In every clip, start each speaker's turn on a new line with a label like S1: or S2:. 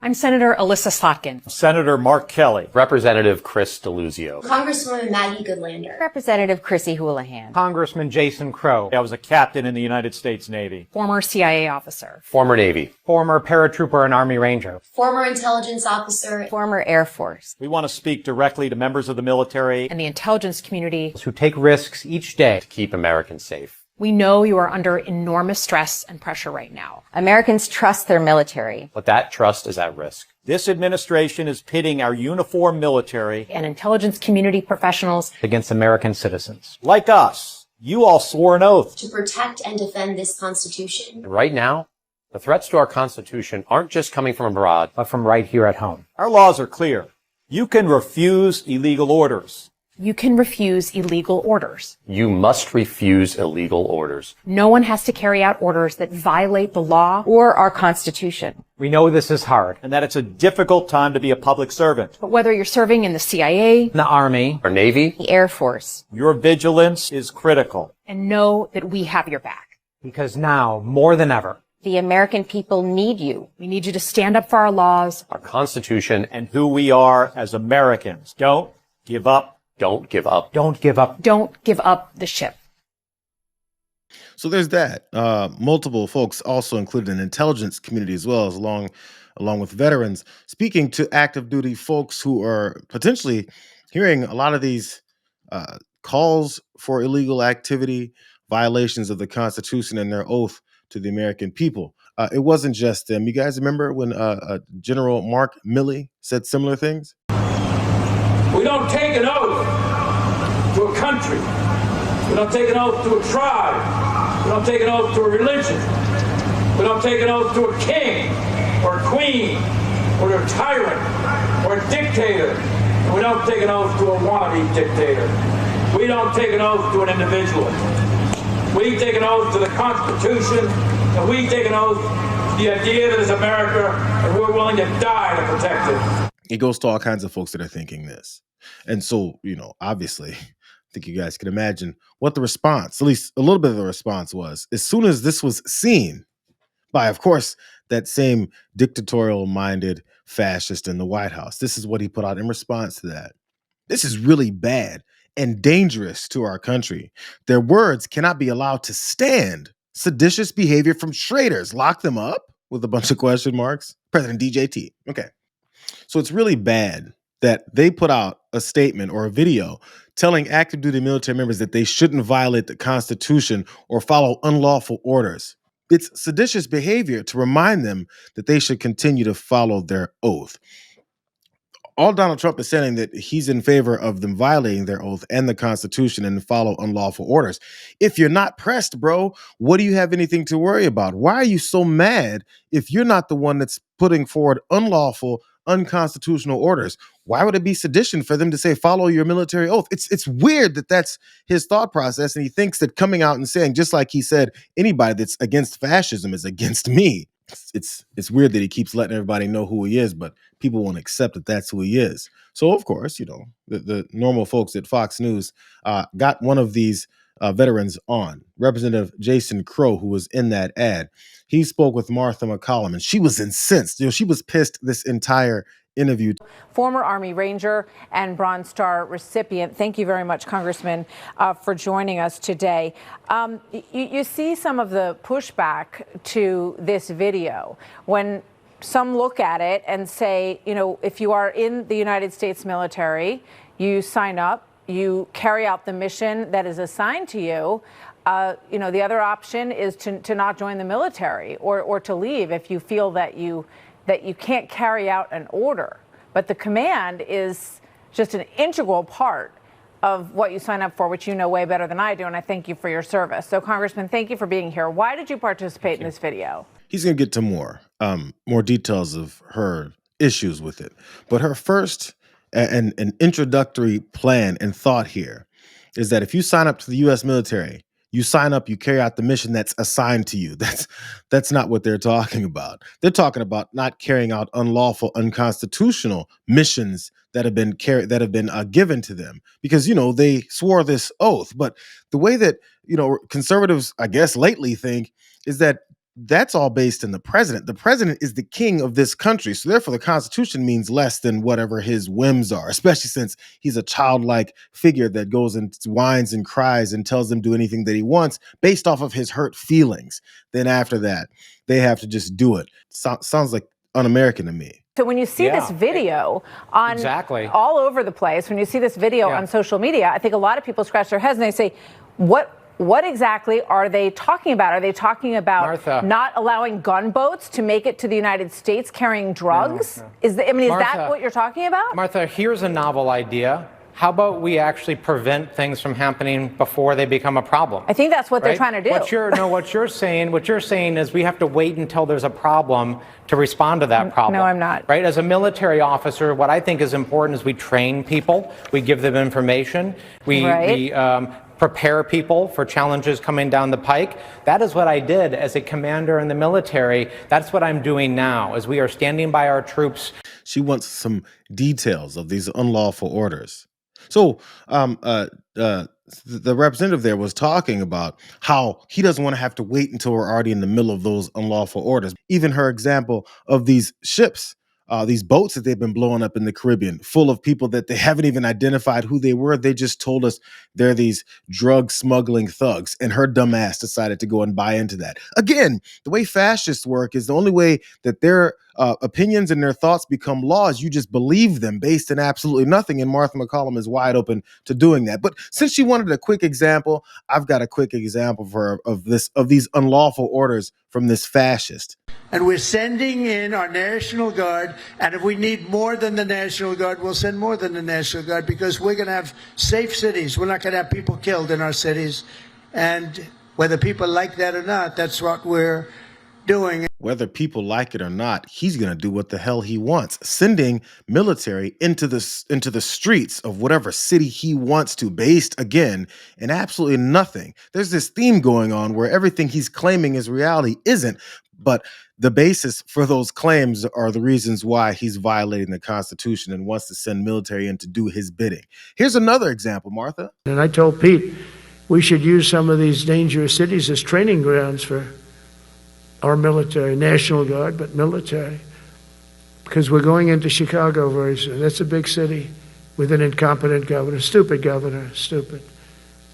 S1: I'm Senator Alyssa Slotkin.
S2: Senator Mark Kelly.
S3: Representative Chris Deluzio.
S4: Congresswoman Maggie Goodlander.
S5: Representative Chrissy Houlihan.
S6: Congressman Jason Crow.
S2: I was a captain in the United States Navy.
S1: Former CIA officer.
S3: Former Navy.
S6: Former paratrooper and Army Ranger.
S4: Former intelligence officer.
S5: Former Air Force.
S2: We want to speak directly to members of the military
S1: and the intelligence community
S6: who take risks each day
S3: to keep Americans safe.
S1: We know you are under enormous stress and pressure right now.
S5: Americans trust their military.
S3: But that trust is at risk.
S2: This administration is pitting our uniformed military
S1: and intelligence community professionals
S6: against American citizens.
S2: Like us. You all swore an oath
S4: to protect and defend this Constitution.
S3: And right now, the threats to our Constitution aren't just coming from abroad,
S6: but from right here at home.
S2: Our laws are clear. You can refuse illegal orders.
S1: You can refuse illegal orders.
S3: You must refuse illegal orders.
S1: No one has to carry out orders that violate the law
S5: or our Constitution.
S6: We know this is hard
S2: and that it's a difficult time to be a public servant.
S1: But whether you're serving in the CIA,
S6: the Army,
S3: or Navy,
S5: the Air Force,
S2: your vigilance is critical.
S1: And know that we have your back.
S6: Because now, more than ever,
S5: the American people need you.
S1: We need you to stand up for our laws,
S3: our Constitution,
S2: and who we are as Americans. Don't give up.
S3: Don't give up.
S6: Don't give up.
S1: Don't give up the ship.
S7: So there's that. Multiple folks also included in the intelligence community as well as along with veterans, speaking to active duty folks who are potentially hearing a lot of these calls for illegal activity, violations of the Constitution and their oath to the American people. It wasn't just them. You guys remember when General Mark Milley said similar things?
S8: We don't take an oath to a country. We don't take an oath to a tribe. We don't take an oath to a religion. We don't take an oath to a king or a queen or a tyrant or a dictator. And we don't take an oath to a wannabe dictator. We don't take an oath to an individual. We take an oath to the Constitution, and we take an oath to the idea that it's America, and we're willing to die to protect it.
S7: It goes to all kinds of folks that are thinking this. And so, obviously, I think you guys can imagine what the response, at least a little bit of the response was. As soon as this was seen by, of course, that same dictatorial-minded fascist in the White House, this is what he put out in response to that. This is really bad and dangerous to our country. Their words cannot be allowed to stand. Seditious behavior from traitors. Lock them up? With a bunch of question marks. President DJT. Okay. So it's really bad that they put out a statement or a video telling active duty military members that they shouldn't violate the Constitution or follow unlawful orders. It's seditious behavior to remind them that they should continue to follow their oath. All Donald Trump is saying that he's in favor of them violating their oath and the Constitution and follow unlawful orders. If you're not pressed, bro, what do you have anything to worry about? Why are you so mad if you're not the one that's putting forward unlawful, unconstitutional orders? Why would it be sedition for them to say, follow your military oath? It's weird that that's his thought process. And he thinks that coming out and saying, just like he said, anybody that's against fascism is against me. It's weird that he keeps letting everybody know who he is, but people won't accept that that's who he is. So, of course, the normal folks at Fox News got one of these veterans on, Representative Jason Crow, who was in that ad. He spoke with Martha McCollum, and she was incensed. She was pissed this entire interview.
S9: Former Army Ranger and Bronze Star recipient. Thank you very much, Congressman, for joining us today. You see some of the pushback to this video when some look at it and say, if you are in the United States military, you sign up, you carry out the mission that is assigned to you. The other option is to not join the military or to leave if you feel that you can't carry out an order. But the command is just an integral part of what you sign up for, which you know way better than I do, and I thank you for your service. So, Congressman, thank you for being here. Why did you participate in this video?
S7: He's going to get to more details of her issues with it. But her first and introductory plan and thought here is that if you sign up to the U.S. military, you sign up, you carry out the mission that's assigned to you. That's not what they're talking about. They're talking about not carrying out unlawful, unconstitutional missions that have been given to them because, they swore this oath. But the way that, conservatives, I guess, lately think is that that's all based in the president. The president is the king of this country. So therefore the Constitution means less than whatever his whims are, especially since he's a childlike figure that goes and whines and cries and tells them do anything that he wants based off of his hurt feelings. Then after that, they have to just do it. Sounds like un-American to me.
S9: So when you see this video on all over the place, when you see this video on social media, I think a lot of people scratch their heads and they say, what exactly are they talking about? Are they talking about
S10: Martha,
S9: not allowing gunboats to make it to the United States carrying drugs?
S10: No.
S9: Is that
S10: Martha,
S9: what you're talking about?
S10: Martha, here's a novel idea. How about we actually prevent things from happening before they become a problem?
S9: I think that's what they're trying to do.
S10: What you're saying is we have to wait until there's a problem to respond to that problem.
S9: No, I'm not.
S10: Right? As a military officer, what I think is important is we train people, we give them information, we prepare people for challenges coming down the pike. That is what I did as a commander in the military. That's what I'm doing now, as we are standing by our troops.
S7: She wants some details of these unlawful orders. So the representative there was talking about how he doesn't want to have to wait until we're already in the middle of those unlawful orders. Even her example of these ships, these boats that they've been blowing up in the Caribbean, full of people that they haven't even identified who they were. They just told us they're these drug smuggling thugs. And her dumb ass decided to go and buy into that. Again, the way fascists work is the only way that their opinions and their thoughts become laws. You just believe them based on absolutely nothing. And Martha McCollum is wide open to doing that. But since she wanted a quick example, I've got a quick example for her of these unlawful orders from this fascist.
S11: And we're sending in our National Guard. And if we need more than the National Guard, we'll send more than the National Guard, because we're going to have safe cities. We're not going to have people killed in our cities. And whether people like that or not, that's what we're doing.
S7: Whether people like it or not, he's going to do what the hell he wants, sending military into the streets of whatever city he wants to, based, again, in absolutely nothing. There's this theme going on where everything he's claiming is reality isn't, but the basis for those claims are the reasons why he's violating the Constitution and wants to send military in to do his bidding. Here's another example, Martha.
S11: And I told Pete, we should use some of these dangerous cities as training grounds for our military, National Guard, but military, because we're going into Chicago very soon. That's a big city with an incompetent governor, stupid governor, stupid.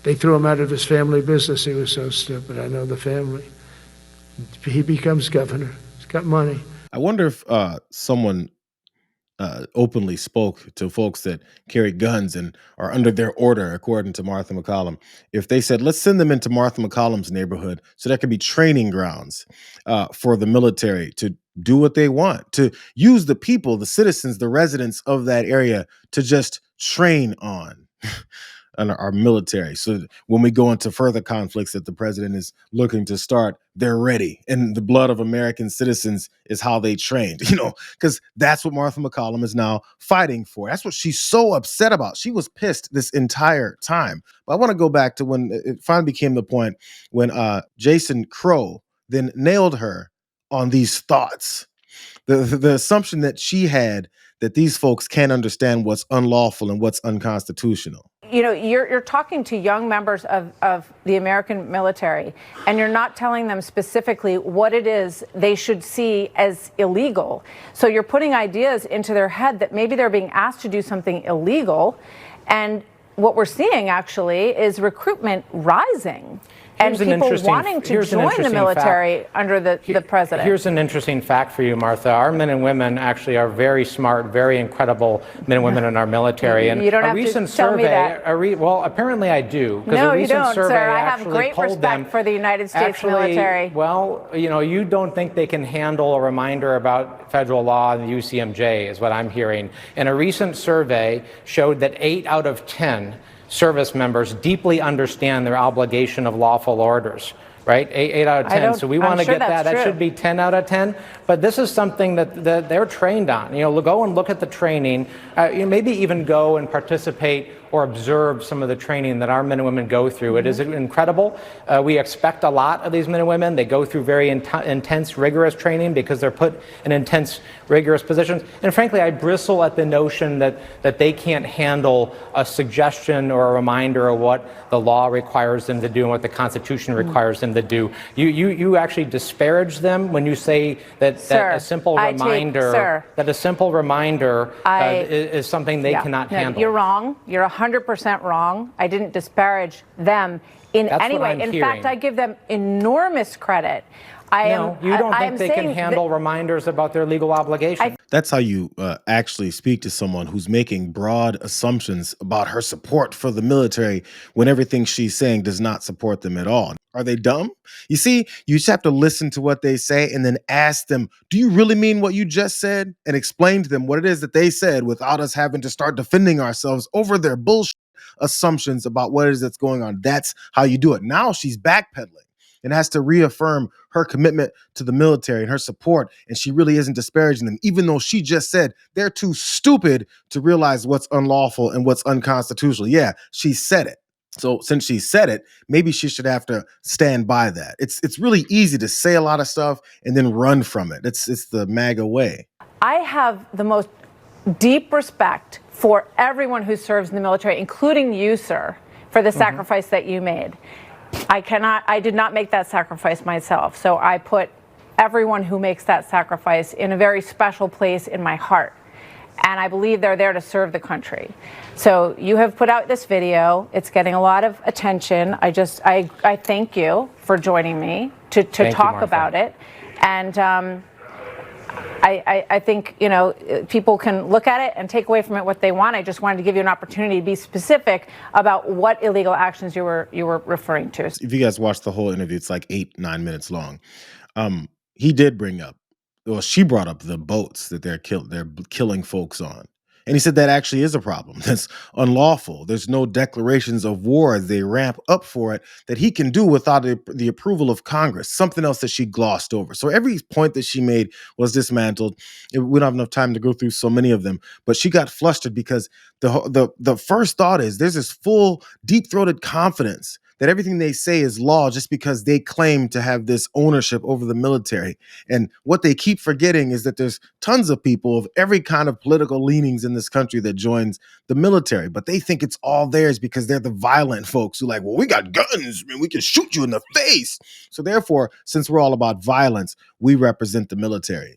S11: They threw him out of his family business. He was so stupid. I know the family. He becomes governor. He's got money.
S7: I wonder if someone openly spoke to folks that carry guns and are under their order, according to Martha McCollum. If they said, let's send them into Martha McCollum's neighborhood so that could be training grounds for the military to do what they want, to use the people, the citizens, the residents of that area to just train on our military. So when we go into further conflicts that the president is looking to start, they're ready. And the blood of American citizens is how they trained, because that's what Martha McCollum is now fighting for. That's what she's so upset about. She was pissed this entire time. But I want to go back to when it finally became the point when Jason Crow then nailed her on these thoughts. The assumption that she had that these folks can't understand what's unlawful and what's unconstitutional.
S9: You're talking to young members of the American military, and you're not telling them specifically what it is they should see as illegal. So you're putting ideas into their head that maybe they're being asked to do something illegal. And what we're seeing actually is recruitment rising. And people wanting to join the military under the president.
S10: Here's an interesting fact for you, Martha. Our men and women actually are very smart, very incredible men and women in our military. And
S9: you don't have to tell me that.
S10: Well, apparently I do.
S9: No, you don't, sir. I have great respect for the United States military.
S10: Well, you don't think they can handle a reminder about federal law and the UCMJ, is what I'm hearing. And a recent survey showed that 8 out of 10 service members deeply understand their obligation of lawful orders, right? 8 out of 10. So we want to get that. That should be 10 out of 10. But this is something that they're trained on. Go and look at the training. Maybe even go and participate or observe some of the training that our men and women go through. It is incredible. We expect a lot of these men and women. They go through very intense, rigorous training because they're put in intense, rigorous positions. And frankly, I bristle at the notion that they can't handle a suggestion or a reminder of what the law requires them to do and what the Constitution requires them to do. You actually disparage them when you say that a simple reminder is something they cannot handle.
S9: You're wrong. You're 100% wrong. I didn't disparage them in any way. In fact, I give them enormous credit.
S10: You don't think they can handle reminders about their legal obligations?
S7: That's how you actually speak to someone who's making broad assumptions about her support for the military when everything she's saying does not support them at all. Are they dumb? You see, you just have to listen to what they say and then ask them, do you really mean what you just said? And explain to them what it is that they said without us having to start defending ourselves over their bullshit assumptions about what it is that's going on. That's how you do it. Now she's backpedaling and has to reaffirm her commitment to the military and her support. And she really isn't disparaging them, even though she just said they're too stupid to realize what's unlawful and what's unconstitutional. Yeah, she said it. So since she said it, maybe she should have to stand by that. It's really easy to say a lot of stuff and then run from it. It's the MAGA way.
S9: I have the most deep respect for everyone who serves in the military, including you, sir, for the sacrifice that you made. I did not make that sacrifice myself. So I put everyone who makes that sacrifice in a very special place in my heart. And I believe they're there to serve the country. So you have put out this video. It's getting a lot of attention. I thank you for joining me to talk about it. And I think, people can look at it and take away from it what they want. I just wanted to give you an opportunity to be specific about what illegal actions you were referring to.
S7: If you guys watch the whole interview, it's like 8-9 minutes long. He did bring up, she brought up the boats that they're killing folks on. And he said that actually is a problem. That's unlawful. There's no declarations of war as they ramp up for it that he can do without the approval of Congress, something else that she glossed over. So every point that she made was dismantled. We don't have enough time to go through so many of them, but she got flustered because the first thought is there's this full deep-throated confidence that everything they say is law just because they claim to have this ownership over the military. And what they keep forgetting is that there's tons of people of every kind of political leanings in this country that joins the military, but they think it's all theirs because they're the violent folks who like, well, we got guns, man, we can shoot you in the face. So therefore, since we're all about violence, we represent the military.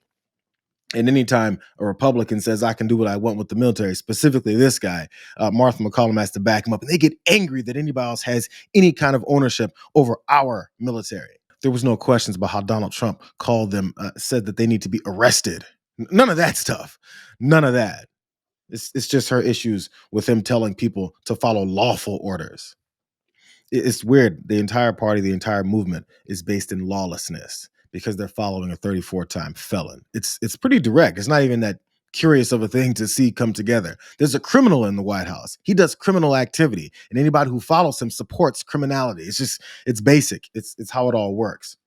S7: And anytime a Republican says, I can do what I want with the military, specifically this guy, Martha McCollum has to back him up. And they get angry that anybody else has any kind of ownership over our military. There was no questions about how Donald Trump called them, said that they need to be arrested. None of that stuff. None of that. It's just her issues with him telling people to follow lawful orders. It's weird. The entire party, the entire movement is based in lawlessness, because they're following a 34-time felon. It's pretty direct. It's not even that curious of a thing to see come together. There's a criminal in the White House. He does criminal activity, and anybody who follows him supports criminality. It's basic. It's how it all works.